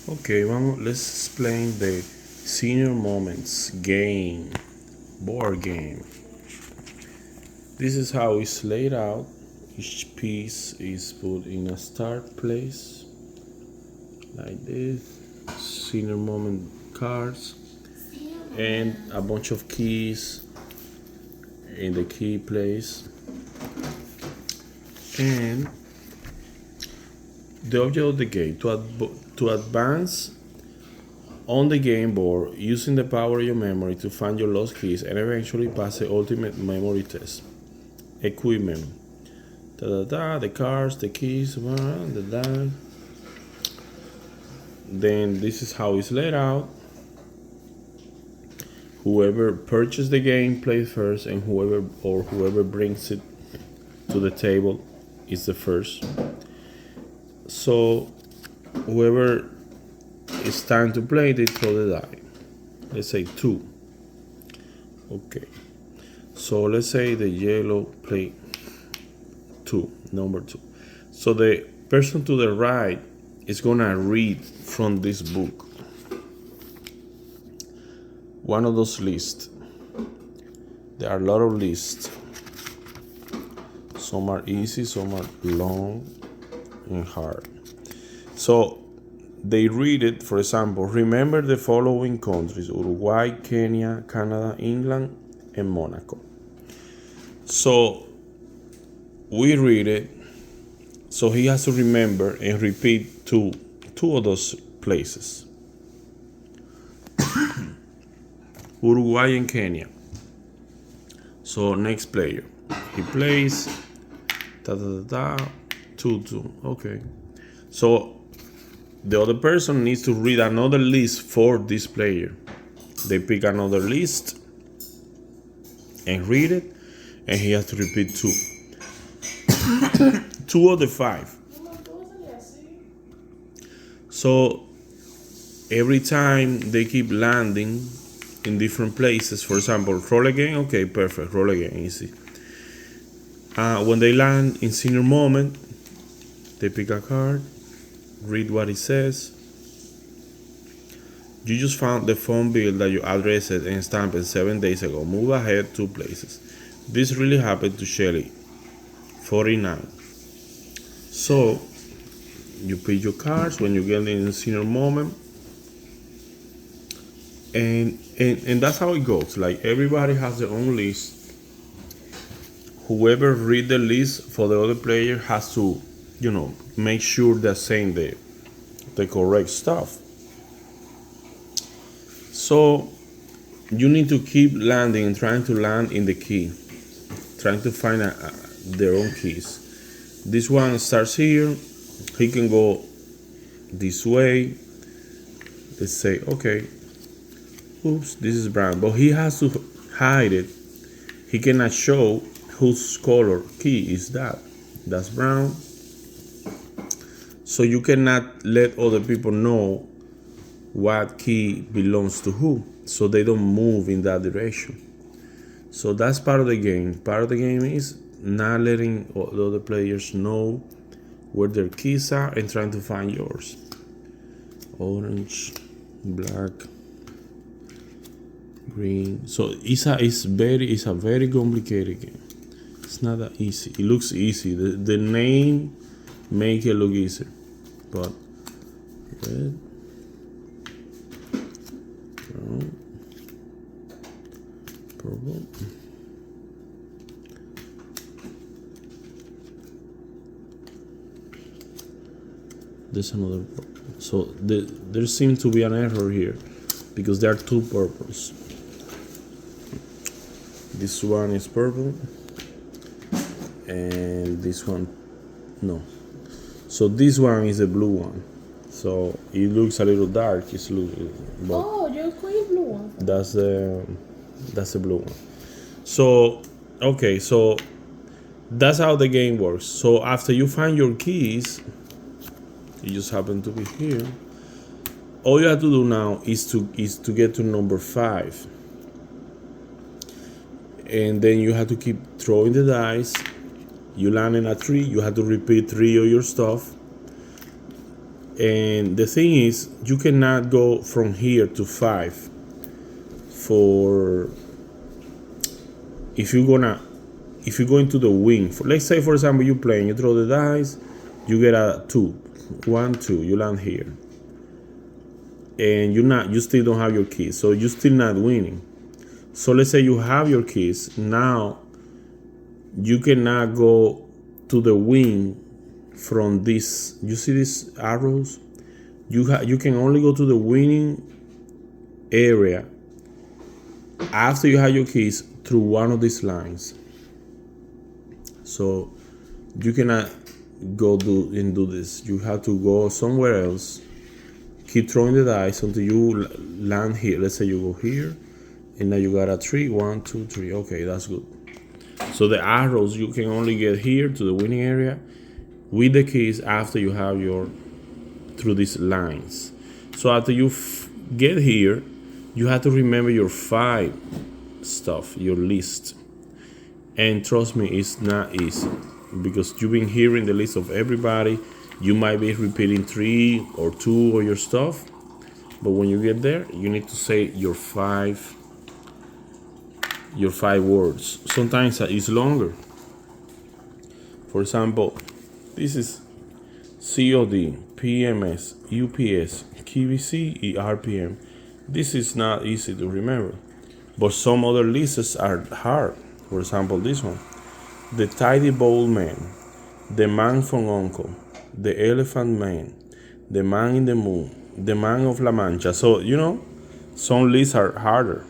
Okay, let's explain the Senior Moments game, board game. This is how it's laid out. Each piece is put in a start place, like this. Senior Moment cards, and a bunch of keys in the key place. And the object of the game to advance on the game board using the power of your memory to find your lost keys and eventually pass the ultimate memory test. Equipment. The cards, the keys, the die. Then this is how it's laid out. Whoever purchased the game plays first, and whoever brings it to the table is the first. So whoever it's time to play, they throw the die. Let's say 2. Okay. So let's say the yellow play 2, number 2. So the person to the right is gonna read from this book. One of those lists. There are a lot of lists. Some are easy, some are long and hard. So they read it, for example, remember the following countries: Uruguay, Kenya, Canada, England, and Monaco. So we read it, so he has to remember and repeat two of those places. Uruguay and Kenya. So next player, he plays 2-2. Okay. So the other person needs to read another list for this player. They pick another list and read it, and he has to repeat 2. 2 of the 5. So every time they keep landing in different places, for example, roll again, okay, perfect, roll again, easy. When they land in Senior Moment, they pick a card, read what it says. You just found the phone bill that you addressed and stamped 7 days ago. Move ahead 2 places. This really happened to Shelly. 49. So you pick your cards when you get in Senior Moment. And that's how it goes. Like, everybody has their own list. Whoever read the list for the other player has to, make sure they're saying the correct stuff. So you need to keep landing and trying to land in the key, trying to find their own keys. This one starts here. He can go this way. Let's say, okay, oops, this is brown, but he has to hide it. He cannot show whose color key is that. That's brown. So you cannot let other people know what key belongs to who, so they don't move in that direction. So that's part of the game. Part of the game is not letting the other players know where their keys are and trying to find yours. Orange, black, green. So it's a very complicated game. It's not that easy. It looks easy. The name make it look easier, but red, brown, purple. There's another purple. So there seems to be an error here because there are 2 purples. This one is purple and this one no. So this one is a blue one. So it looks a little dark. Oh, you're queen blue one. That's the blue one. So okay, so that's how the game works. So after you find your keys, you just happen to be here. All you have to do now is to get to number 5. And then you have to keep throwing the dice. You land in a 3, you have to repeat 3 of your stuff. And the thing is, you cannot go from here to 5 for if you're going to the wing. Let's say, for example, you're playing, you throw the dice, you get a 2, 1, 2, you land here, and you still don't have your keys, so you're still not winning. So let's say you have your keys now. You cannot go to the wing from this. You see these arrows? You can only go to the winning area after you have your keys through one of these lines. So you cannot go do this. You have to go somewhere else. Keep throwing the dice until you land here. Let's say you go here, and now you got a 3, 1, 2, 3. Okay, that's good. So the arrows, you can only get here to the winning area with the keys after you have through these lines. So after you get here, you have to remember your 5 stuff, your list. And trust me, it's not easy, because you've been hearing the list of everybody. You might be repeating 3 or 2 of your stuff, but when you get there, you need to say your 5 words. Sometimes it's longer. For example, this is COD, PMS, UPS, QVC, RPM. This is not easy to remember, but some other lists are hard. For example, this one, the Tidy Bowl Man, the Man from Uncle, the Elephant Man, the Man in the Moon, the Man of La Mancha. So, some lists are harder,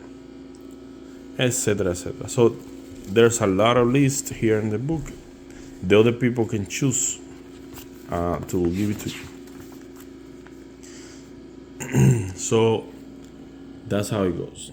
etc., etc. So there's a lot of lists here in the book. The other people can choose to give it to you. So that's how it goes.